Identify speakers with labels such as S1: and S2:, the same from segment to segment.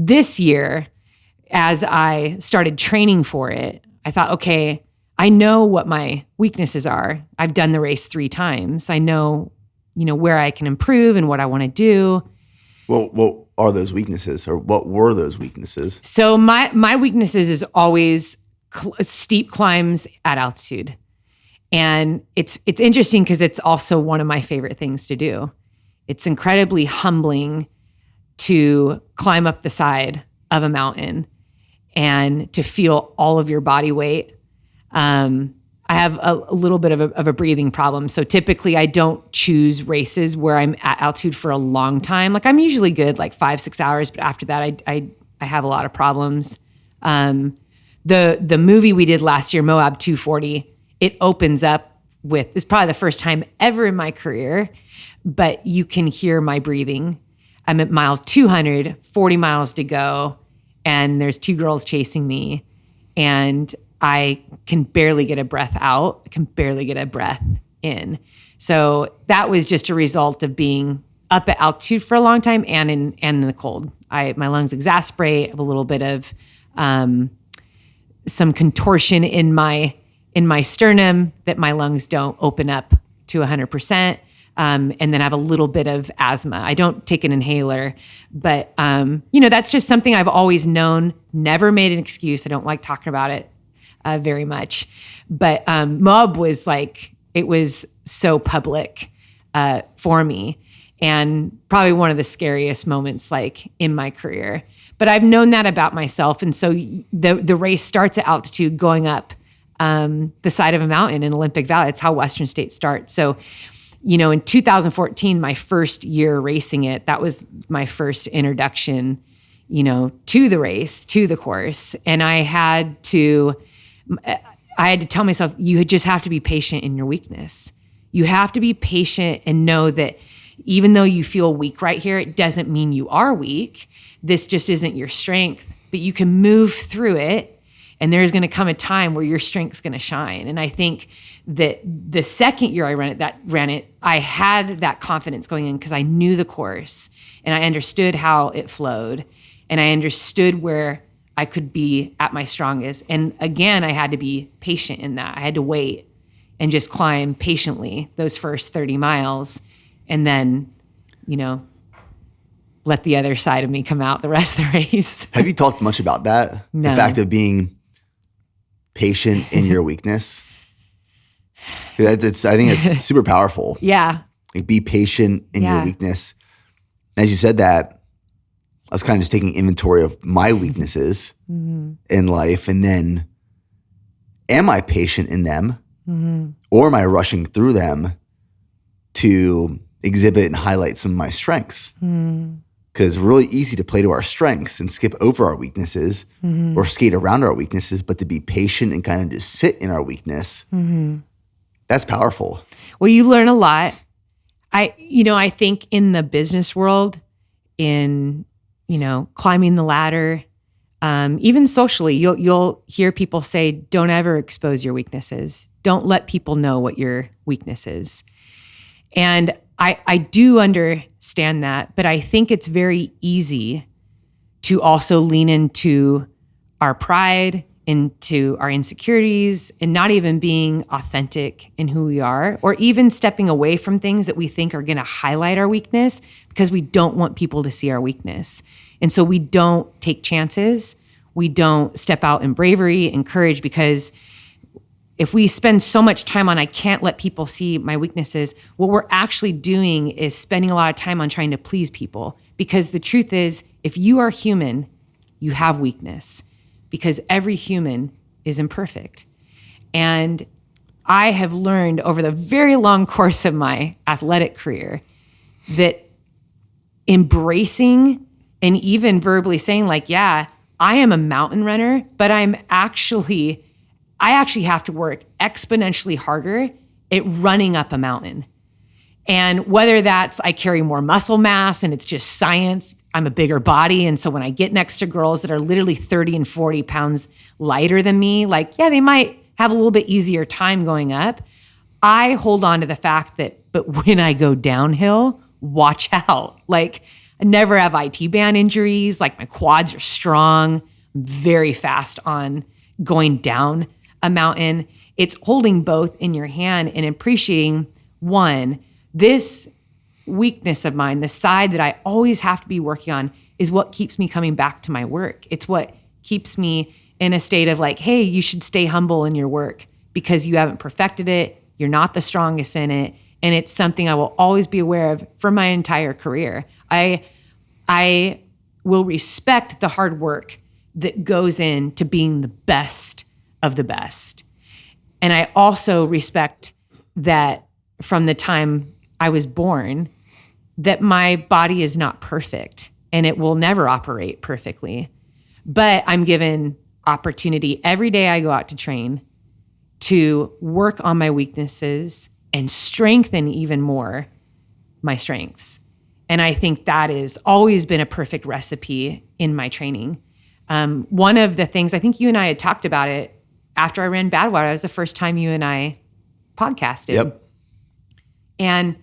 S1: this year, as I started training for it, I thought, okay, I know what my weaknesses are. I've done the race 3 times. I know, where I can improve and what I want to do.
S2: Well, what are those weaknesses, or what were those weaknesses?
S1: So my weaknesses is always steep climbs at altitude. And it's interesting because it's also one of my favorite things to do. It's incredibly humbling to climb up the side of a mountain and to feel all of your body weight. I have a little bit of a breathing problem. So typically I don't choose races where I'm at altitude for a long time. Like I'm usually good, like 5-6 hours, but after that I have a lot of problems. The movie we did last year, Moab 240, it opens up with, it's probably the first time ever in my career, but you can hear my breathing. I'm at mile 200, 40 miles to go, and there's 2 girls chasing me, and I can barely get a breath out. I can barely get a breath in. So that was just a result of being up at altitude for a long time and in the cold. My lungs exasperate. I have a little bit of some contortion in my sternum that my lungs don't open up to 100%. And then I have a little bit of asthma. I don't take an inhaler, but that's just something I've always known, never made an excuse. I don't like talking about it very much. But Moab was it was so public for me, and probably one of the scariest moments in my career. But I've known that about myself. And so the race starts at altitude going up the side of a mountain in Olympic Valley. That's how Western States start. So, in 2014, my first year racing it, that was my first introduction, to the race, to the course. And I had to tell myself, you just have to be patient in your weakness. You have to be patient and know that even though you feel weak right here, it doesn't mean you are weak. This just isn't your strength, but you can move through it. And there's going to come a time where your strength's going to shine. And I think that the second year I ran it, I had that confidence going in because I knew the course and I understood how it flowed, and I understood where I could be at my strongest. And again, I had to be patient in that. I had to wait and just climb patiently those first 30 miles and then, let the other side of me come out the rest of the race.
S2: Have you talked much about that?
S1: No.
S2: The fact of being patient in your weakness? I think it's super powerful.
S1: Yeah.
S2: Be patient in your weakness. As you said that, I was kind of just taking inventory of my weaknesses in life, and then am I patient in them, or am I rushing through them to exhibit and highlight some of my strengths? Because it's really easy to play to our strengths and skip over our weaknesses or skate around our weaknesses, but to be patient and kind of just sit in our weakness, that's powerful.
S1: Well, you learn a lot. I think in the business world, in, climbing the ladder, even socially, you'll hear people say, don't ever expose your weaknesses. Don't let people know what your weakness is. And I do understand that, but I think it's very easy to also lean into our pride, into our insecurities, and not even being authentic in who we are, or even stepping away from things that we think are going to highlight our weakness because we don't want people to see our weakness. And so we don't take chances. We don't step out in bravery and courage, because if we spend so much time on, I can't let people see my weaknesses, what we're actually doing is spending a lot of time on trying to please people. Because the truth is, if you are human, you have weakness, because every human is imperfect. And I have learned over the very long course of my athletic career that embracing and even verbally saying I am a mountain runner, but I actually have to work exponentially harder at running up a mountain. And whether that's I carry more muscle mass and it's just science, I'm a bigger body. And so when I get next to girls that are literally 30 and 40 pounds lighter than me, they might have a little bit easier time going up. I hold on to the fact that, but when I go downhill, watch out. I never have IT band injuries. Like my quads are strong. I'm very fast on going down a mountain. It's holding both in your hand and appreciating, one, this weakness of mine, the side that I always have to be working on, is what keeps me coming back to my work. It's what keeps me in a state of like, hey, you should stay humble in your work because you haven't perfected it. You're not the strongest in it. And it's something I will always be aware of for my entire career. I will respect the hard work that goes into being the best of the best. And I also respect that from the time I was born, that my body is not perfect and it will never operate perfectly. But I'm given opportunity every day I go out to train to work on my weaknesses and strengthen even more my strengths. And I think that has always been a perfect recipe in my training. One of the things, I think you and I had talked about it after I ran Badwater. It was the first time you and I podcasted.
S2: Yep.
S1: And,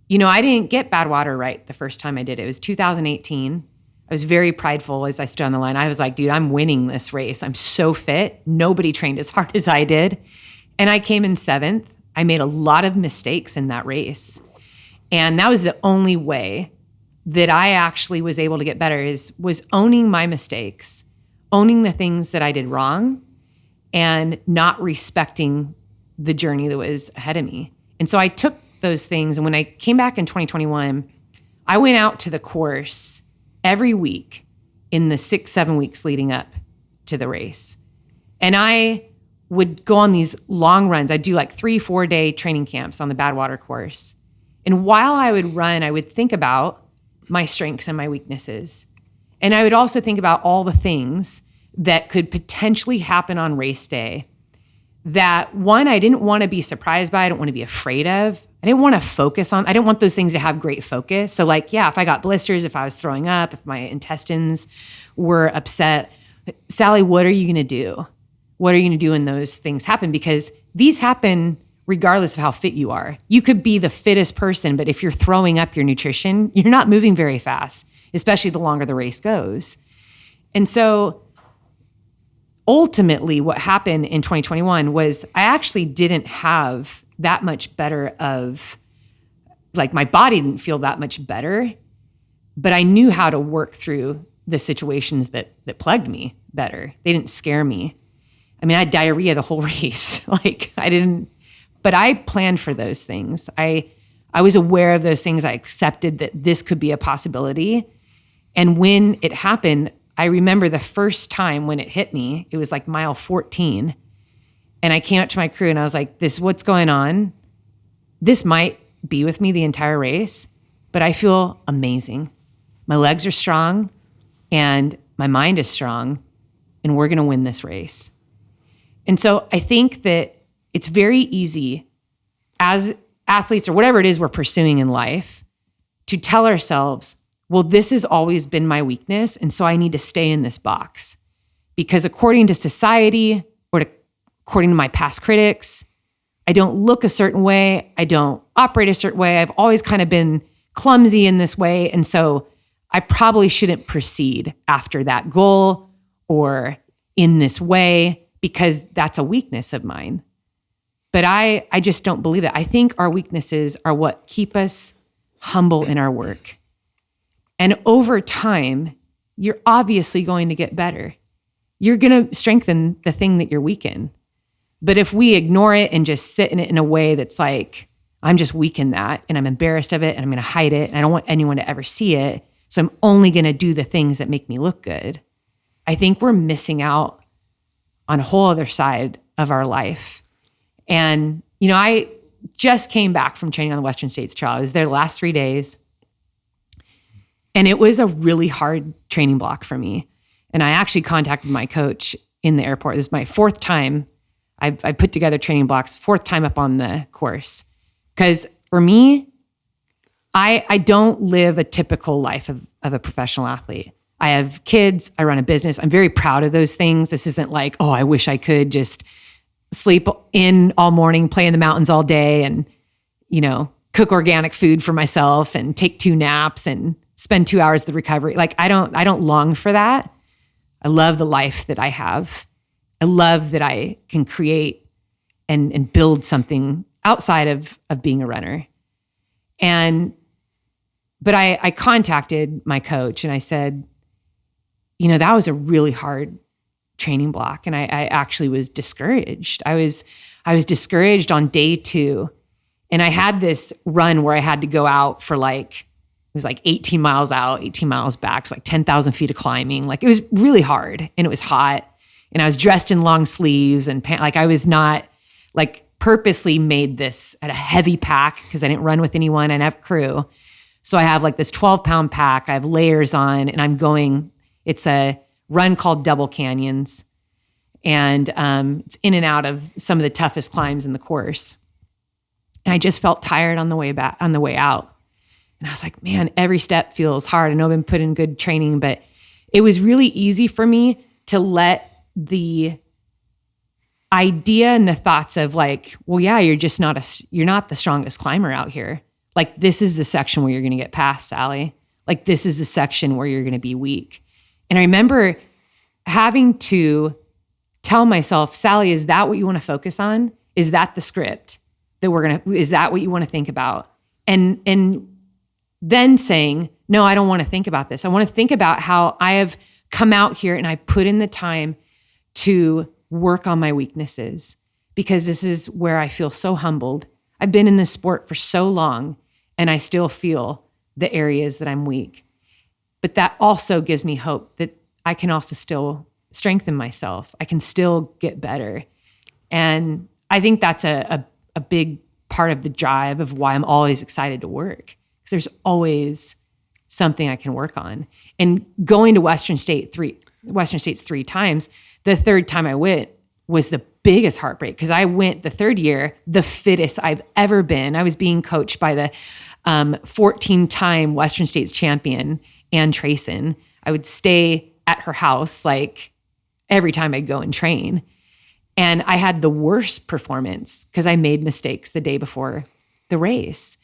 S1: you know, I didn't get Badwater right the first time I did it. It was 2018. I was very prideful as I stood on the line. I was like, dude, I'm winning this race. I'm so fit. Nobody trained as hard as I did. And I came in 7th. I made a lot of mistakes in that race. And that was the only way that I actually was able to get better was owning my mistakes, owning the things that I did wrong, and not respecting the journey that was ahead of me. And so I took those things. And when I came back in 2021, I went out to the course every week in the 6-7 weeks leading up to the race. And I would go on these long runs. I'd do like 3-4 day training camps on the Badwater course. And while I would run, I would think about my strengths and my weaknesses. And I would also think about all the things that could potentially happen on race day that, one, I didn't want to be surprised by. I didn't want to be afraid of. I didn't want to focus on. I didn't want those things to have great focus. So like, yeah, if I got blisters, if I was throwing up, if my intestines were upset, Sally, what are you going to do? What are you going to do when those things happen? Because these happen regardless of how fit you are. You could be the fittest person, but if you're throwing up your nutrition, you're not moving very fast, especially the longer the race goes. And so ultimately what happened in 2021 was I actually didn't have that much better of, like, my body didn't feel that much better, but I knew how to work through the situations that plagued me better. They didn't scare me. I mean, I had diarrhea the whole race. But I planned for those things. I was aware of those things. I accepted that this could be a possibility. And when it happened, I remember the first time when it hit me, it was like mile 14. And I came up to my crew and I was like, what's going on? This might be with me the entire race, but I feel amazing. My legs are strong and my mind is strong, and we're going to win this race. And so I think that it's very easy as athletes or whatever it is we're pursuing in life to tell ourselves, well, this has always been my weakness, and so I need to stay in this box. Because according to society or according to my past critics, I don't look a certain way. I don't operate a certain way. I've always kind of been clumsy in this way, and so I probably shouldn't proceed after that goal or in this way because that's a weakness of mine. But I just don't believe it. I think our weaknesses are what keep us humble in our work. And over time, you're obviously going to get better. You're going to strengthen the thing that you're weak in. But if we ignore it and just sit in it in a way that's like, I'm just weak in that and I'm embarrassed of it and I'm going to hide it and I don't want anyone to ever see it, so I'm only going to do the things that make me look good, I think we're missing out on a whole other side of our life. And, you know, I just came back from training on the Western States Trail. I was there the last 3 days. And it was a really hard training block for me. And I actually contacted my coach in the airport. This is my 4th time I put together training blocks, 4th time up on the course. Because for me, I don't live a typical life of a professional athlete. I have kids. I run a business. I'm very proud of those things. This isn't like, oh, I wish I could just sleep in all morning, play in the mountains all day, and, you know, cook organic food for myself and take 2 naps and spend 2 hours at the recovery. Like I don't long for that. I love the life that I have. I love that I can create and build something outside of being a runner. But I contacted my coach and I said, that was a really hard training block. And I actually was discouraged. I was discouraged on day 2. And I had this run where I had to go out for it was 18 miles out, 18 miles back. It was 10,000 feet of climbing. It was really hard and it was hot. And I was dressed in long sleeves and I was not purposely made this at a heavy pack because I didn't run with anyone. I didn't have crew. So I have this 12-pound pack. I have layers on and I'm going, it's a run called Double Canyons. And it's in and out of some of the toughest climbs in the course. And I just felt tired on the way back, on the way out. And I was like, man, every step feels hard. I know I've been put in good training, but it was really easy for me to let the idea and the thoughts of well, yeah, you're not the strongest climber out here. This is the section where you're going to get past, Sally. This is the section where you're going to be weak. And I remember having to tell myself, Sally, is that what you want to focus on? Is that the script that is that what you want to think about? And then saying, no, I don't want to think about this. I want to think about how I have come out here and I put in the time to work on my weaknesses because this is where I feel so humbled. I've been in this sport for so long and I still feel the areas that I'm weak. But that also gives me hope that I can also still strengthen myself. I can still get better. And I think that's a big part of the drive of why I'm always excited to work, because there's always something I can work on. And going to Western States 3 times, the third time I went was the biggest heartbreak because I went the third year, the fittest I've ever been. I was being coached by the 14-time Western States champion, Ann Trayson. I would stay at her house every time I'd go and train. And I had the worst performance because I made mistakes the day before the race.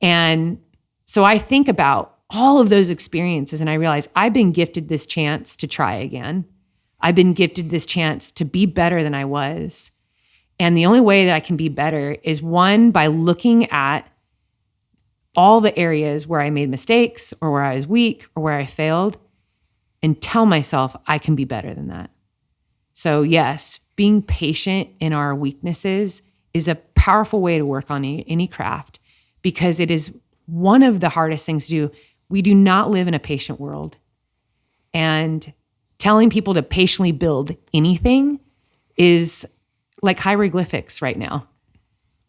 S1: And so I think about all of those experiences and I realize I've been gifted this chance to try again. I've been gifted this chance to be better than I was. And the only way that I can be better is, one, by looking at all the areas where I made mistakes or where I was weak or where I failed and tell myself I can be better than that. So yes, being patient in our weaknesses is a powerful way to work on any craft because it is one of the hardest things to do. We do not live in a patient world. And telling people to patiently build anything is like hieroglyphics right now.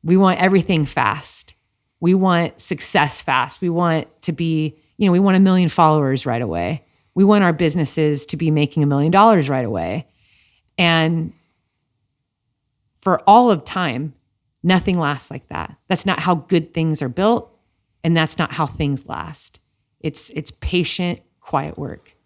S1: We want everything fast. We want success fast. We want to be, we want 1 million followers right away. We want our businesses to be making $1 million right away. And for all of time, nothing lasts like that. That's not how good things are built, and that's not how things last. It's patient, quiet work.